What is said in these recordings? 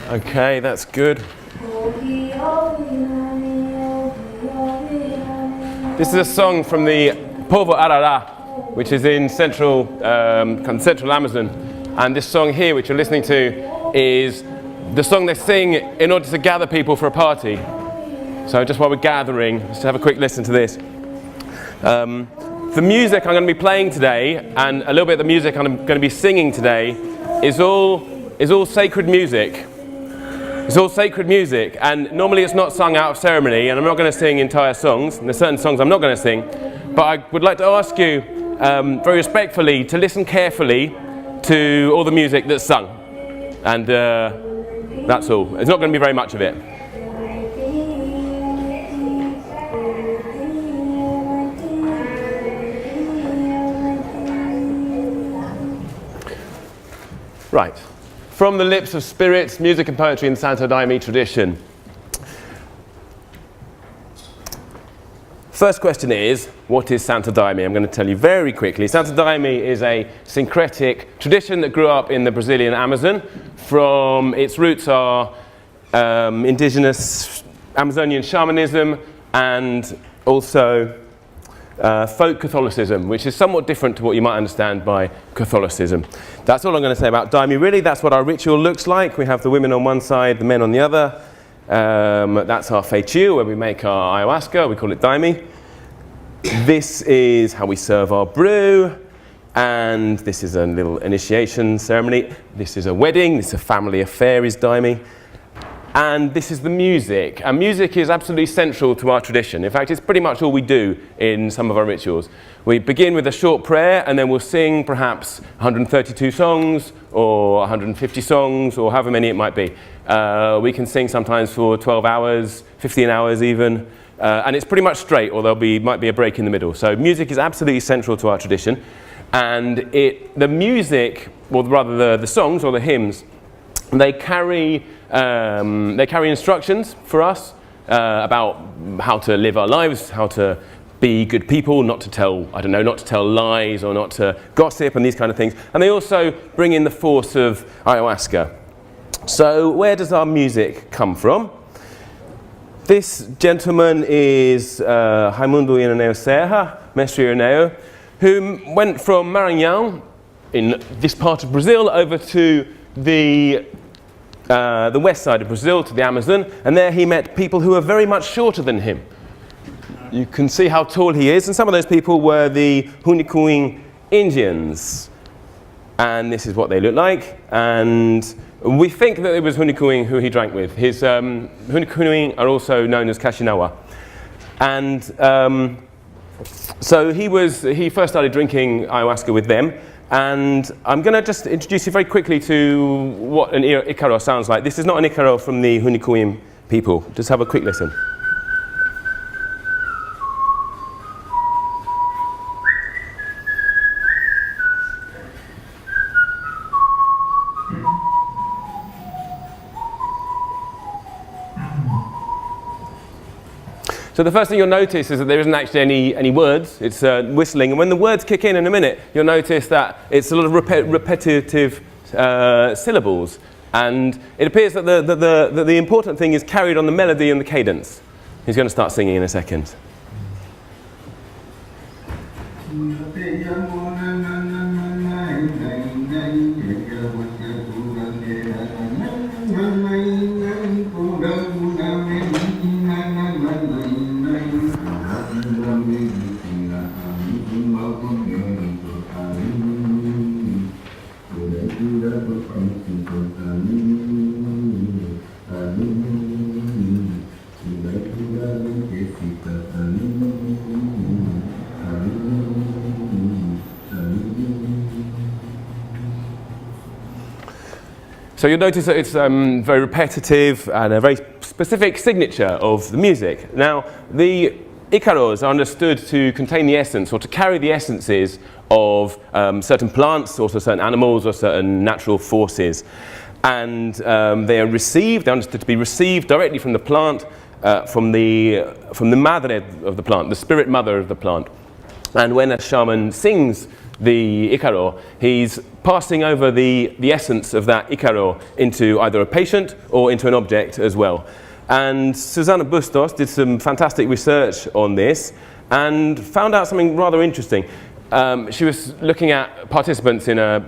Okay, that's good. This is a song from the Povo Arara, which is in central Amazon. And this song here, which you're listening to, is the song they sing in order to gather people for a party. So just while we're gathering, let's have a quick listen to this. The music I'm going to be playing today, and a little bit of the music I'm going to be singing today, is all sacred music. It's all sacred music, and normally it's not sung out of ceremony, and I'm not going to sing entire songs, and there's certain songs I'm not going to sing, but I would like to ask you, very respectfully, to listen carefully to all the music that's sung. And that's all. There's not going to be very much of it. Right. From the lips of spirits, music and poetry in the Santo Daime tradition. First question is, what is Santo Daime? I'm going to tell you very quickly. Santo Daime is a syncretic tradition that grew up in the Brazilian Amazon. Its roots are indigenous Amazonian shamanism and also folk Catholicism, which is somewhat different to what you might understand by Catholicism. That's all I'm going to say about Daime. Really, that's what our ritual looks like. We have the women on one side, the men on the other. That's our feitiço, where we make our ayahuasca. We call it Daime. This is how we serve our brew. And this is a little initiation ceremony. This is a wedding. This is a family affair, is Daime. And this is the music. And music is absolutely central to our tradition. In fact, it's pretty much all we do in some of our rituals. We begin with a short prayer, and then we'll sing perhaps 132 songs, or 150 songs, or however many it might be. We can sing sometimes for 12 hours, 15 hours even. And it's pretty much straight, or might be a break in the middle. So music is absolutely central to our tradition. And the music, or rather the songs or the hymns, they carry instructions for us about how to live our lives, how to be good people, not to tell lies or not to gossip and these kind of things. And they also bring in the force of ayahuasca. So where does our music come from? This gentleman is Raimundo Ireneo Serra, Mestre Ireneo, who went from Maranhão, in this part of Brazil, over to the west side of Brazil, to the Amazon, and there he met people who were very much shorter than him. You can see how tall he is, and some of those people were the Hunikuin Indians. And this is what they look like, and we think that it was Hunikuin who he drank with. His Hunikuin are also known as Kashinawa. And so he first started drinking ayahuasca with them. And I'm going to just introduce you very quickly to what an Icaro sounds like. This is not an Icaro from the Hunikuin people. Just have a quick listen. So the first thing you'll notice is that there isn't actually any words. It's whistling, and when the words kick in a minute, you'll notice that it's a lot of repetitive syllables. And it appears that the important thing is carried on the melody and the cadence. He's going to start singing in a second. So you'll notice that it's very repetitive and a very specific signature of the music. Now, the Icaros are understood to contain the essence, or to carry the essences of certain plants, or certain animals, or certain natural forces. And they're understood to be received directly from the plant, from the madre of the plant, the spirit mother of the plant. And when a shaman sings the Icaro, he's passing over the essence of that Icaro into either a patient or into an object as well. And Susana Bustos did some fantastic research on this and found out something rather interesting. She was looking at participants in a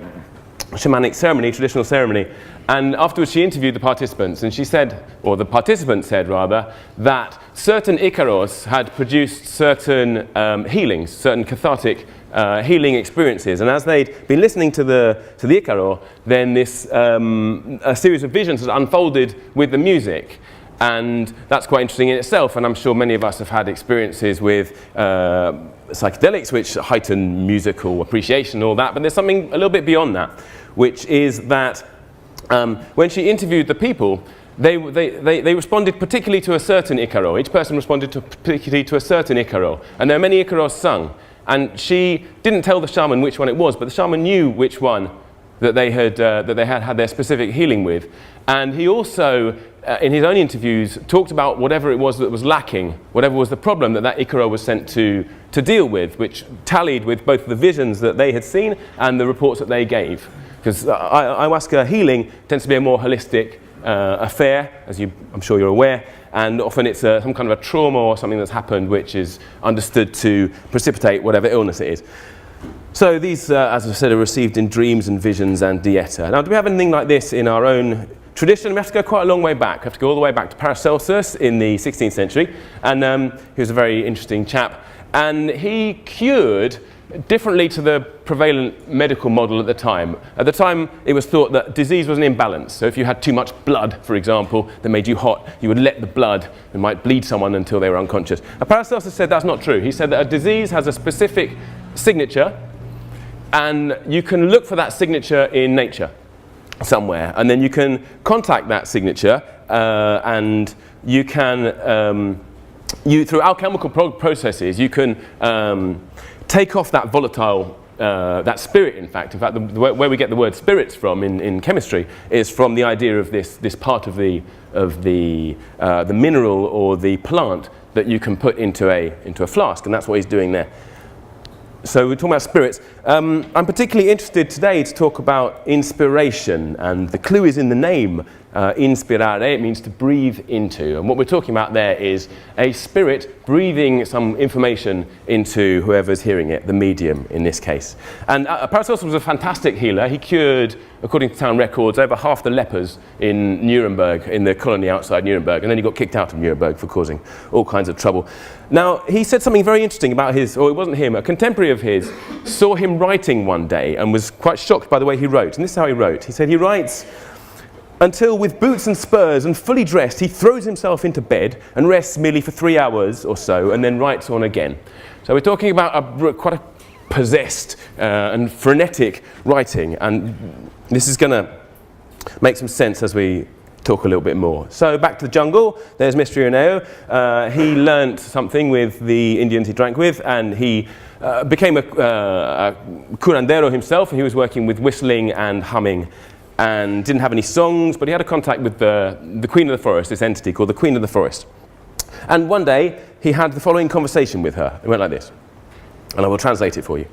shamanic ceremony, traditional ceremony, and afterwards she interviewed the participants, and she said, or the participants said rather, that certain Icaros had produced certain healings, certain cathartic healing experiences, and as they'd been listening to the Icaro, then this a series of visions had unfolded with the music. And that's quite interesting in itself, and I'm sure many of us have had experiences with psychedelics which heighten musical appreciation and all that, but there's something a little bit beyond that, which is that when she interviewed the people, they responded particularly to a certain Icaro. Each person responded particularly to a certain Icaro, and there are many Icaros sung, and she didn't tell the shaman which one it was, but the shaman knew which one that they had had their specific healing with. And he also, in his own interviews, talked about whatever it was that was lacking, whatever was the problem that Icaro was sent to deal with, which tallied with both the visions that they had seen and the reports that they gave. Because ayahuasca healing tends to be a more holistic affair, as I'm sure you're aware, and often it's some kind of a trauma or something that's happened which is understood to precipitate whatever illness it is. So these, as I said, are received in dreams and visions and dieta. Now, do we have anything like this in our own tradition? We have to go quite a long way back. We have to go all the way back to Paracelsus in the 16th century, and he was a very interesting chap. And he cured differently to the prevalent medical model at the time. At the time, it was thought that disease was an imbalance. So if you had too much blood, for example, that made you hot, you would let the blood and might bleed someone until they were unconscious. And Paracelsus said that's not true. He said that a disease has a specific signature, and you can look for that signature in nature somewhere, and then you can contact that signature, and you can, through alchemical processes, you can take off that volatile, that spirit, in fact, where we get the word spirits from in chemistry is from the idea of this part of the mineral or the plant that you can put into a flask, and that's what he's doing there. So we're talking about spirits. I'm particularly interested today to talk about inspiration, and the clue is in the name, inspirare. It means to breathe into, and what we're talking about there is a spirit breathing some information into whoever's hearing it, the medium in this case. And Paracelsus was a fantastic healer. He cured, according to town records, over half the lepers in Nuremberg, in the colony outside Nuremberg, and then he got kicked out of Nuremberg for causing all kinds of trouble. Now, he said something very interesting about or it wasn't him, a contemporary of his saw him writing one day and was quite shocked by the way he wrote. And this is how he wrote. He said he writes, until with boots and spurs and fully dressed, he throws himself into bed and rests merely for 3 hours or so and then writes on again. So we're talking about quite a possessed and frenetic writing, and this is going to make some sense as we talk a little bit more. So back to the jungle, there's Mr. Ioneo. He learnt something with the Indians he drank with, and he became a curandero himself. He was working with whistling and humming and didn't have any songs, but he had a contact with the Queen of the Forest, this entity called the Queen of the Forest. And one day he had the following conversation with her. It went like this, and I will translate it for you.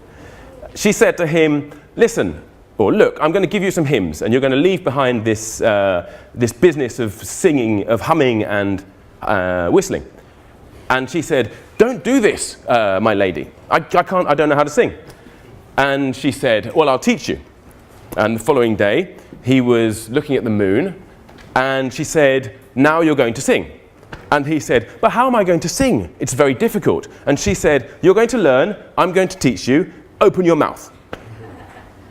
She said to him, listen, or look, I'm going to give you some hymns, and you're going to leave behind this business of singing, of humming and whistling. And she said, don't do this, my lady. I don't know how to sing. And she said, well, I'll teach you. And the following day, he was looking at the moon, and she said, now you're going to sing. And he said, but how am I going to sing? It's very difficult. And she said, you're going to learn, I'm going to teach you, open your mouth.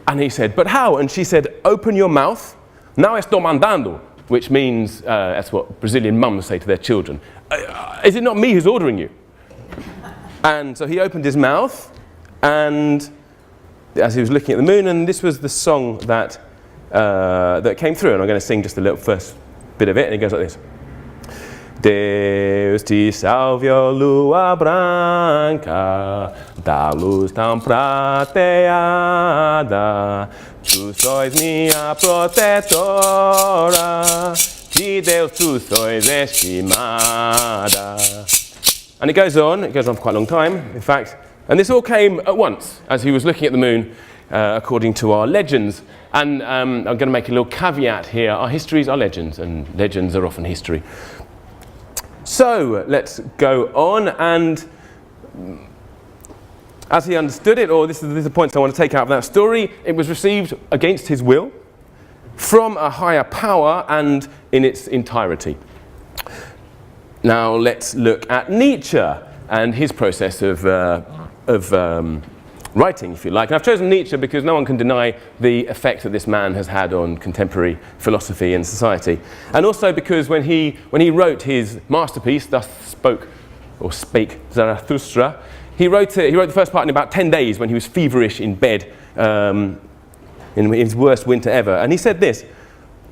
And he said, but how? And she said, open your mouth. Now estou mandando, which means, that's what Brazilian mums say to their children. Is it not me who's ordering you? And so he opened his mouth, and as he was looking at the moon, and this was the song that came through, and I'm going to sing just a little first bit of it, and it goes like this. Deus te salve, ó lua branca, da luz tão prateada, tu sois minha protetora, de Deus tu sois estimada. And it goes on for quite a long time. In fact, And this all came at once as he was looking at the moon, according to our legends. And I'm going to make a little caveat here. Our histories are legends, and legends are often history. So let's go on. And as he understood it, or this is the points I want to take out of that story, it was received against his will from a higher power and in its entirety. Now let's look at Nietzsche and his process of writing, if you like. And I've chosen Nietzsche because no one can deny the effect that this man has had on contemporary philosophy and society. And also because when he wrote his masterpiece, Thus Spake Zarathustra, he wrote the first part in about 10 days when he was feverish in bed in his worst winter ever. And he said this: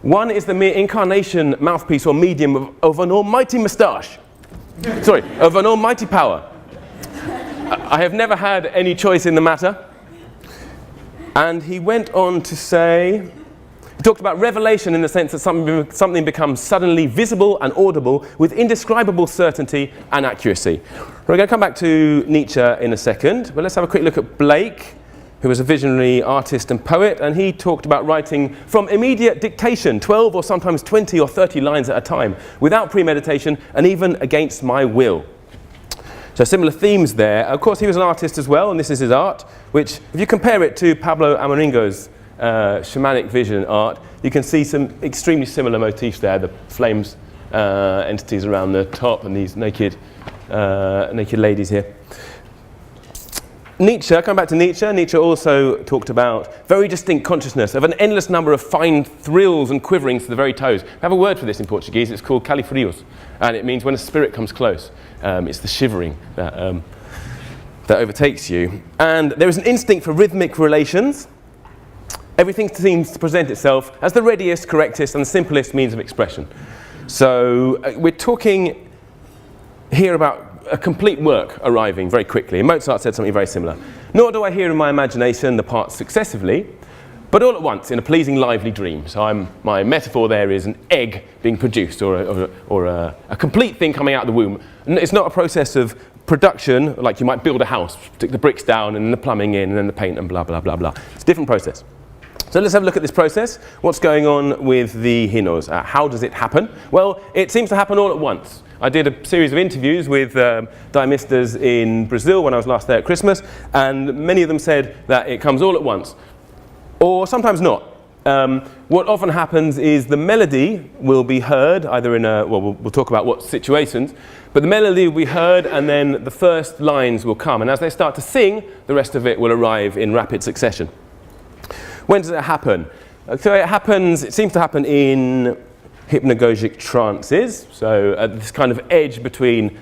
"One is the mere incarnation, mouthpiece, or medium of an almighty moustache." Sorry, of an almighty power. I have never had any choice in the matter. And he went on to say, he talked about revelation in the sense that something becomes suddenly visible and audible with indescribable certainty and accuracy. We're going to come back to Nietzsche in a second, but let's have a quick look at Blake, who was a visionary artist and poet, and he talked about writing from immediate dictation, 12 or sometimes 20 or 30 lines at a time, without premeditation and even against my will. So similar themes there. Of course, he was an artist as well, and this is his art, which, if you compare it to Pablo Amaringo's shamanic vision art, you can see some extremely similar motifs there, the flames, entities around the top, and these naked ladies here. Nietzsche, coming back to Nietzsche, Nietzsche also talked about very distinct consciousness of an endless number of fine thrills and quiverings to the very toes. We have a word for this in Portuguese, it's called califrios, and it means when a spirit comes close. It's the shivering that overtakes you. And there is an instinct for rhythmic relations. Everything seems to present itself as the readiest, correctest, and the simplest means of expression. So we're talking here about a complete work arriving very quickly. And Mozart said something very similar. Nor do I hear in my imagination the parts successively, but all at once in a pleasing, lively dream. So my metaphor there is an egg being produced, or a complete thing coming out of the womb. And it's not a process of production, like you might build a house, stick the bricks down and then the plumbing in and then the paint and blah, blah, blah, blah. It's a different process. So let's have a look at this process. What's going on with the hinos? How does it happen? Well, it seems to happen all at once. I did a series of interviews with Daimistas in Brazil when I was last there at Christmas, and many of them said that it comes all at once, or sometimes not. What often happens is the melody will be heard, either in we'll talk about what situations, but the melody will be heard and then the first lines will come, and as they start to sing, the rest of it will arrive in rapid succession. When does it happen? So it seems to happen in hypnagogic trances, so at this kind of edge between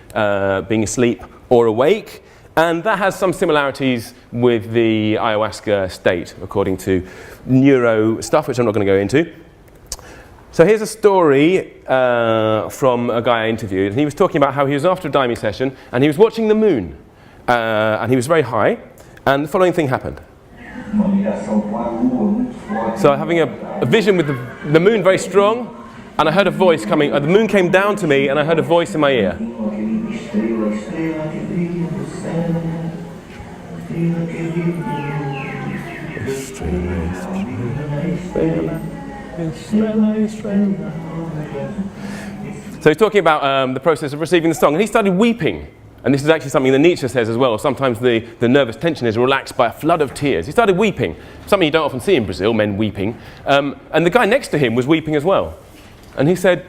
being asleep or awake, and that has some similarities with the ayahuasca state, according to neuro stuff, which I'm not going to go into. So here's a story from a guy I interviewed, and he was talking about how he was after a Daime session, and he was watching the moon, and he was very high, and the following thing happened. So having a vision with the moon very strong, and I heard a voice coming, the moon came down to me, and I heard a voice in my ear. So he's talking about the process of receiving the song, and he started weeping. And this is actually something that Nietzsche says as well. Sometimes the nervous tension is relaxed by a flood of tears. He started weeping, something you don't often see in Brazil, men weeping. And the guy next to him was weeping as well. And he said,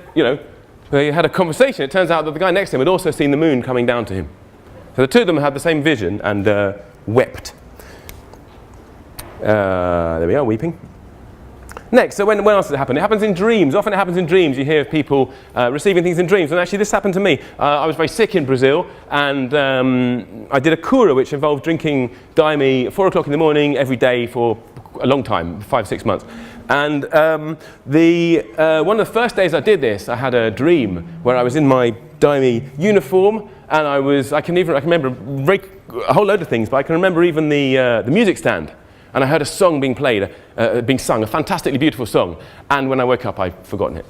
they had a conversation. It turns out that the guy next to him had also seen the moon coming down to him. So the two of them had the same vision and wept. There we are, weeping. Next, so when else does it happen? It happens in dreams. Often it happens in dreams. You hear of people receiving things in dreams. And actually this happened to me. I was very sick in Brazil, and I did a cura which involved drinking Daime at 4 o'clock in the morning every day for a long time, 5-6 months. And one of the first days I did this, I had a dream where I was in my Daime uniform, and I can remember a whole load of things, but I can remember even the music stand. And I heard a song being played, being sung, a fantastically beautiful song. And when I woke up, I'd forgotten it.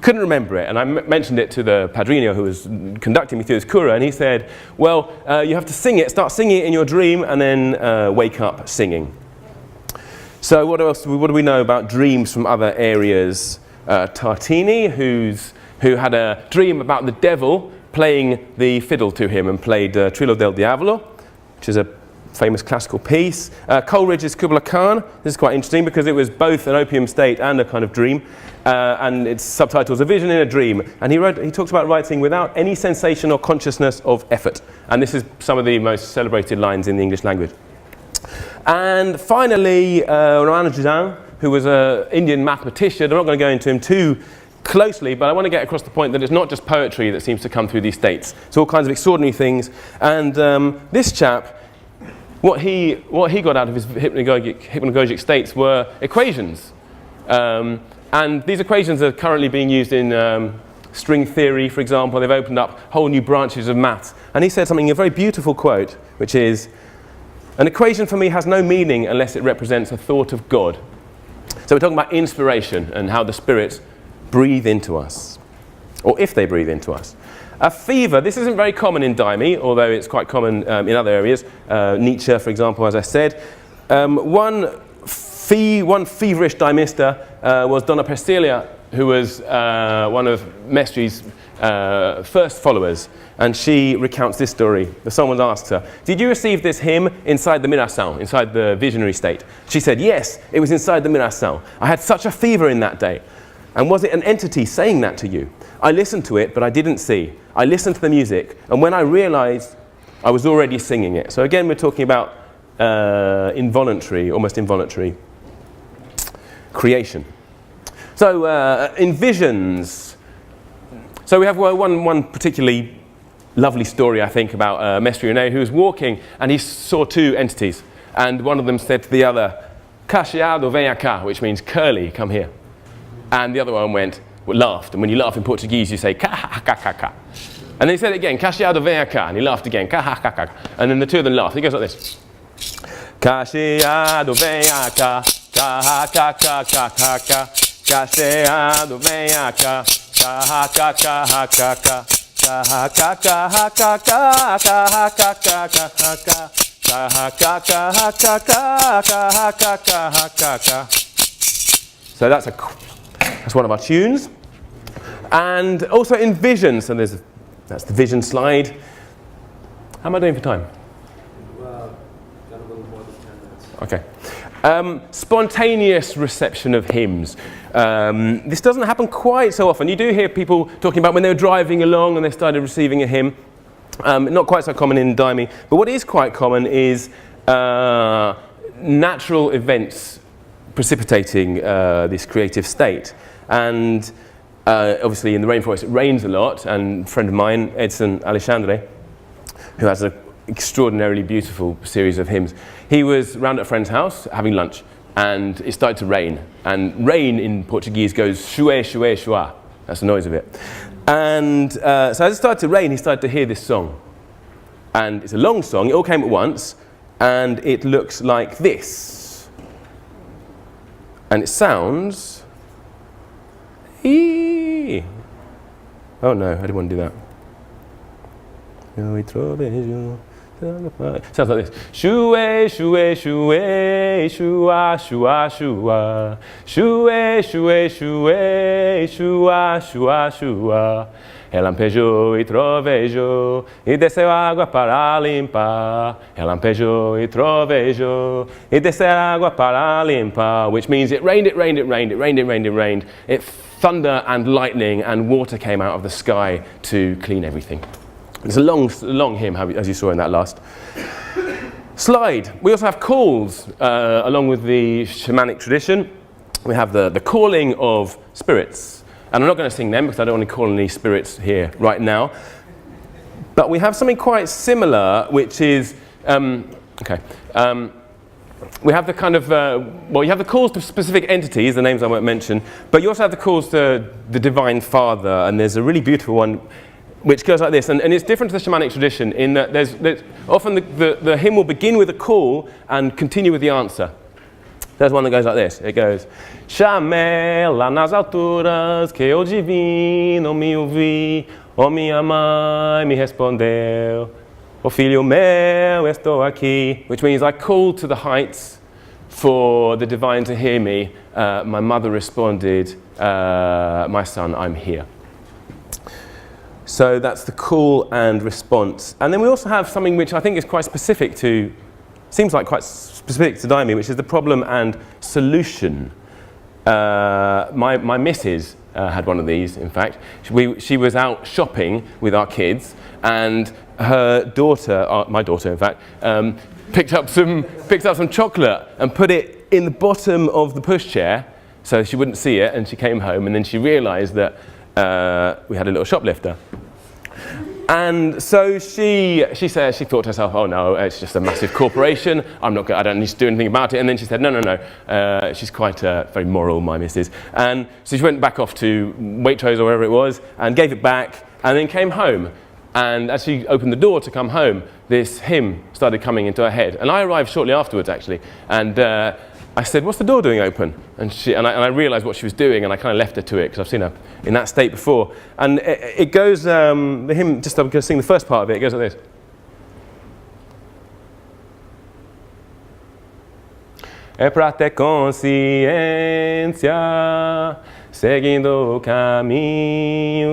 couldn't remember it. And I mentioned it to the padrino who was conducting me through this cura, and he said, well, you have to sing it, start singing it in your dream, and then wake up singing. So what else? What do we know about dreams from other areas? Tartini, who had a dream about the devil playing the fiddle to him and played Trillo del Diavolo, which is a famous classical piece. Coleridge's Kubla Khan. This is quite interesting because it was both an opium state and a kind of dream, and its subtitle is A Vision in a Dream. And he talks about writing without any sensation or consciousness of effort. And this is some of the most celebrated lines in the English language. And finally, Ramanujan, who was an Indian mathematician. I'm not going to go into him too closely, but I want to get across the point that it's not just poetry that seems to come through these states. It's all kinds of extraordinary things. And this chap, what he got out of his hypnagogic states were equations. And these equations are currently being used in string theory, for example. They've opened up whole new branches of maths. And he said something, a very beautiful quote, which is, an equation for me has no meaning unless it represents a thought of God. So we're talking about inspiration and how the spirits breathe into us, or if they breathe into us. A fever, this isn't very common in Daime, although it's quite common in other areas. Nietzsche, for example, as I said. One feverish Daimista was Donna Percilia, who was one of Mestri's first followers. And she recounts this story. Someone asked her, did you receive this hymn inside the Miração, inside the visionary state? She said, yes, it was inside the Miração. I had such a fever in that day. And was it an entity saying that to you? I listened to it, but I didn't see. I listened to the music, and when I realized, I was already singing it. So again, we're talking about involuntary, almost involuntary creation. So in visions, so we have one particularly lovely story, I think, about Mestre René, who was walking and he saw two entities, and one of them said to the other, "Cacheado vem cá," which means curly, come here. And the other one laughed, and when you laugh in Portuguese, you say "ca ha ha ha ha." And then he said it again, "Cacheado vem cá," and he laughed again, "ca ha ha ha." And then the two of them laughed. It goes like this: "Cacheado vem cá, ca ha ha ha ha ha ha. Cacheado vem cá, ca ha ha ha ha ha ha." So that's one of our tunes. And also in vision, so that's the vision slide. How am I doing for time? Well, got a little more than 10 minutes. Okay. Spontaneous reception of hymns. This doesn't happen quite so often. You do hear people talking about when they were driving along and they started receiving a hymn. Not quite so common in Daime. But what is quite common is natural events precipitating this creative state. And obviously in the rainforest it rains a lot. And a friend of mine, Edson Alexandre, who has an extraordinarily beautiful series of hymns, he was round at a friend's house having lunch. And it started to rain. And rain in Portuguese goes shue, shue, shua. That's the noise of it. And so as it started to rain, he started to hear this song. And it's a long song. It all came at once. And it looks like this. And it sounds... Eee. Oh no, I didn't want to do that. Sounds like this. Shue, shue, shue, shua, shua, shua. Shue, shue, shue, shua, shua, shua. Relampejou e trovejou e desceu água para limpar. Relampejou e trovejou e desceu água para limpar. Which means it rained, it rained, it rained, it rained, it rained, it rained. It thunder and lightning and water came out of the sky to clean everything. It's a long hymn, as you saw in that last slide. We also have calls, along with the shamanic tradition. We have the calling of spirits. And I'm not going to sing them because I don't want to call any spirits here right now. But we have something quite similar, which is, we have the kind of, you have the calls to specific entities, the names I won't mention, but you also have the calls to the Divine Father, and there's a really beautiful one which goes like this, and it's different to the shamanic tradition in that there's often the hymn will begin with a call and continue with the answer. There's one that goes like this. It goes, chamei lá nas alturas que o divino me ouvi, o minha mãe me respondeu, o filho meu estou aqui, which means I called to the heights for the divine to hear me. My mother responded, my son, I'm here. So that's the call and response. And then we also have something which I think is quite specific to, seems like quite specific to Daime, which is the problem and solution. My missus had one of these, in fact. She was out shopping with our kids, and her daughter, my daughter in fact, picked up some chocolate and put it in the bottom of the pushchair so she wouldn't see it, and she came home and then she realised that we had a little shoplifter. And so she said, she thought to herself, oh no, it's just a massive corporation, I don't need to do anything about it. And then she said, no, she's quite very moral, my missus. And so she went back off to Waitrose or wherever it was and gave it back and then came home. And as she opened the door to come home, this hymn started coming into her head. And I arrived shortly afterwards, actually. And I said, what's the door doing open? And I realised what she was doing, and I kind of left her to it, because I've seen her in that state before. And it goes, the hymn, just I'm going to sing the first part of it, it goes like this. É pra ter consciência, seguindo o caminho,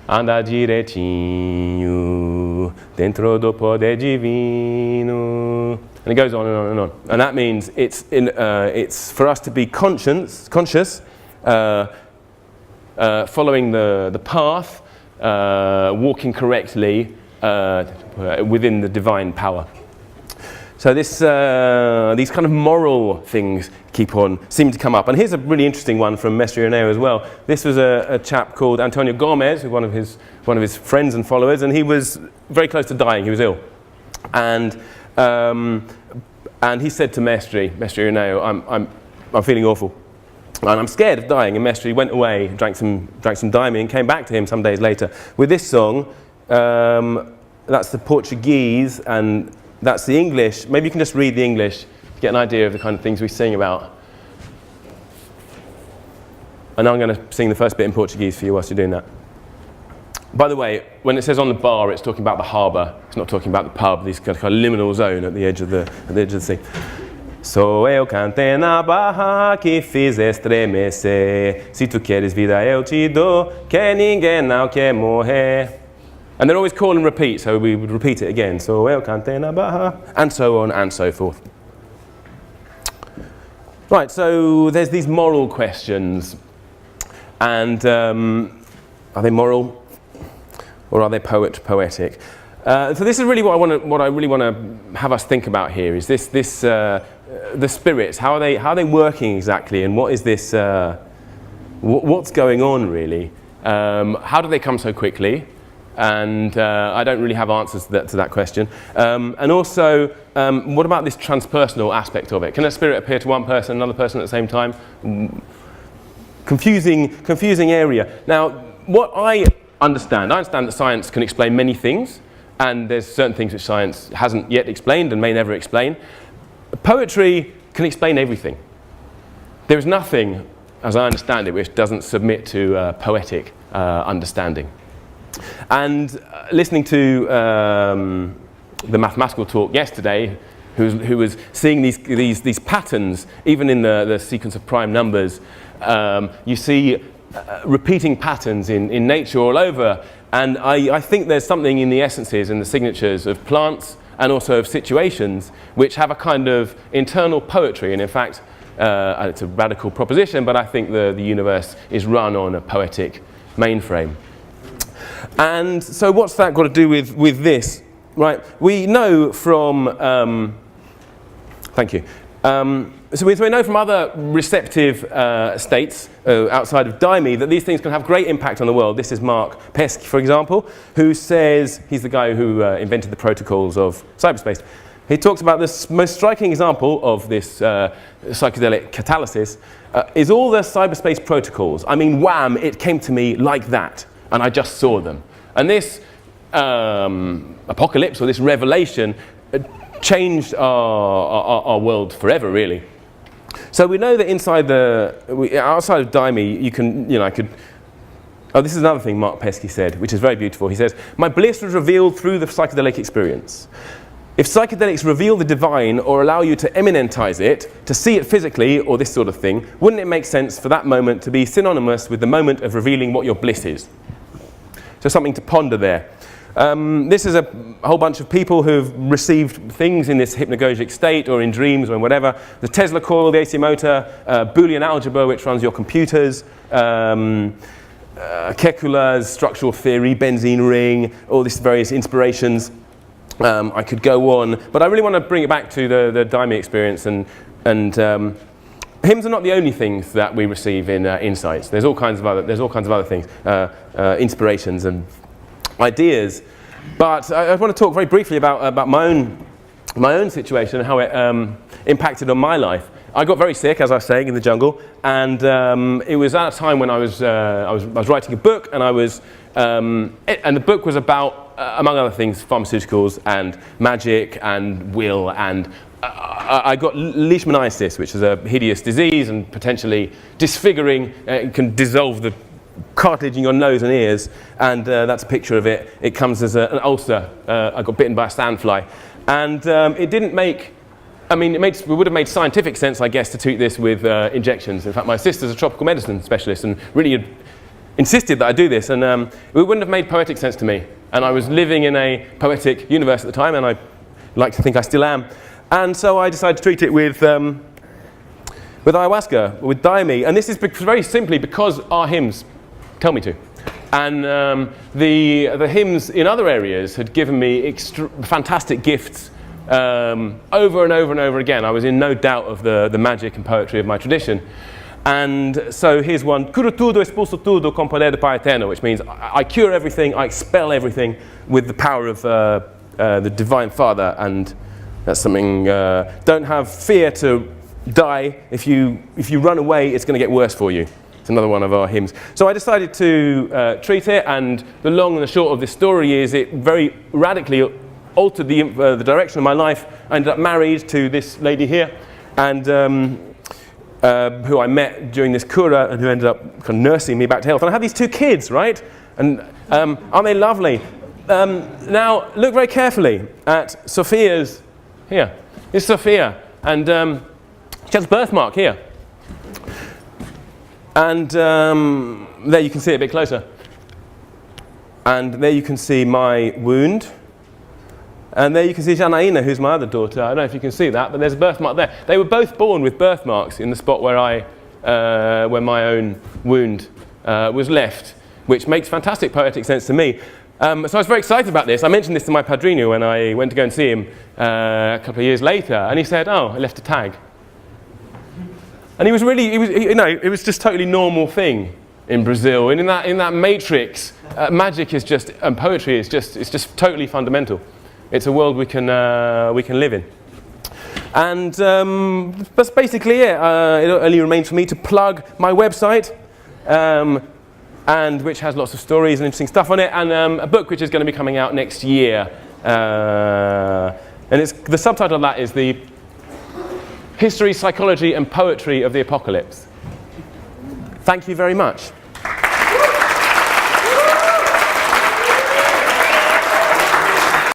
andar direitinho, dentro do poder divino. And it goes on and on and on. And that means it's for us to be conscious, following the path, walking correctly within the divine power. So these kind of moral things seem to come up. And here's a really interesting one from Mestre Neo as well. This was a chap called Antonio Gomez, who's one of his friends and followers, and he was very close to dying. He was ill, and he said to Mestre Neo, I'm feeling awful, and I'm scared of dying. And Mestre went away, drank some Daime, and came back to him some days later with this song. That's the Portuguese, and that's the English. Maybe you can just read the English to get an idea of the kind of things we sing about. And I'm going to sing the first bit in Portuguese for you whilst you're doing that. By the way, when it says on the bar, it's talking about the harbour. It's not talking about the pub, this kind of liminal zone at the edge of the sea. Sou eu cantei na barra que fiz estremecer. Se tu queres vida eu te dou, que ninguém não quer morrer. And they're always call and repeat, so we would repeat it again. Sou eu cantei na barra, and so on and so forth. Right, so there's these moral questions. And are they moral? Or are they poetic? So this is really what I really want to have us think about here. Is this the spirits? How are they working exactly? And what is this? What's going on really? How do they come so quickly? And I don't really have answers to that question. And also, what about this transpersonal aspect of it? Can a spirit appear to one person, another person at the same time? Confusing area. Now, what I understand that science can explain many things, and there's certain things which science hasn't yet explained and may never explain. Poetry can explain everything. There is nothing, as I understand it, which doesn't submit to poetic understanding. And listening to the mathematical talk yesterday, who was seeing these patterns, even in the sequence of prime numbers, you see repeating patterns in nature all over, and I think there's something in the essences and the signatures of plants and also of situations which have a kind of internal poetry. And in fact, it's a radical proposition, but I think the universe is run on a poetic mainframe. And so what's that got to do with this? Right, we know from thank you. So we know from other receptive states outside of Daime that these things can have great impact on the world. This is Mark Pesce, for example, who says, he's the guy who invented the protocols of cyberspace. He talks about this most striking example of this psychedelic catalysis is all the cyberspace protocols. I mean, wham, it came to me like that, and I just saw them. And this apocalypse, or this revelation, changed our world forever, really. So we know that outside of Daime, you can, I could. Oh, this is another thing Mark Pesky said, which is very beautiful. He says, "My bliss was revealed through the psychedelic experience. If psychedelics reveal the divine or allow you to eminentize it, to see it physically, or this sort of thing, wouldn't it make sense for that moment to be synonymous with the moment of revealing what your bliss is?" So something to ponder there. This is a whole bunch of people who've received things in this hypnagogic state or in dreams or in whatever. The Tesla coil, the AC motor, Boolean algebra, which runs your computers, Kekule's structural theory, benzene ring, all these various inspirations. I could go on, but I really want to bring it back to the Daime experience. And hymns are not the only things that we receive in insights. There's all kinds of other things, inspirations and ideas. But I want to talk very briefly about my own situation and how it impacted on my life. I got very sick, as I was saying, in the jungle, and it was at a time when I was writing a book, and and the book was about, among other things, pharmaceuticals and magic and will, and I got leishmaniasis, which is a hideous disease and potentially disfiguring. It can dissolve the cartilage in your nose and ears, and that's a picture of it. It comes as an ulcer. I got bitten by a sandfly, and it didn't make. It would have made scientific sense, I guess, to treat this with injections. In fact, my sister's a tropical medicine specialist and really insisted that I do this, and it wouldn't have made poetic sense to me. And I was living in a poetic universe at the time, and I like to think I still am. And so I decided to treat it with ayahuasca, with Daime. And this is very simply because our hymns tell me to. And the hymns in other areas had given me fantastic gifts over and over and over again. I was in no doubt of the magic and poetry of my tradition. And so here's one, curo tudo, expulso tudo con poder de Pai Eterno, which means I cure everything, I expel everything with the power of the Divine Father. And that's something, don't have fear to die. If you run away, it's going to get worse for you. It's another one of our hymns. So I decided to treat it, and the long and the short of this story is it very radically altered the direction of my life. I ended up married to this lady here, and who I met during this cura, and who ended up kind of nursing me back to health. And I had these 2 kids, right? And aren't they lovely? Now, look very carefully at Sophia's, here. This is Sophia, and she has a birthmark here. And there you can see it a bit closer. And there you can see my wound. And there you can see Janaina, who's my other daughter. I don't know if you can see that, but there's a birthmark there. They were both born with birthmarks in the spot where where my own wound was left, which makes fantastic poetic sense to me. So I was very excited about this. I mentioned this to my padrino when I went to go and see him a couple of years later, and he said, "Oh, I left a tag." And it was just totally normal thing in Brazil, and in that matrix, magic is just, and poetry is just, it's just totally fundamental. It's a world we can live in. And that's basically it. It only remains for me to plug my website, and which has lots of stories and interesting stuff on it, and a book which is going to be coming out next year. And the subtitle of that is The History, Psychology and Poetry of the Apocalypse. Thank you very much.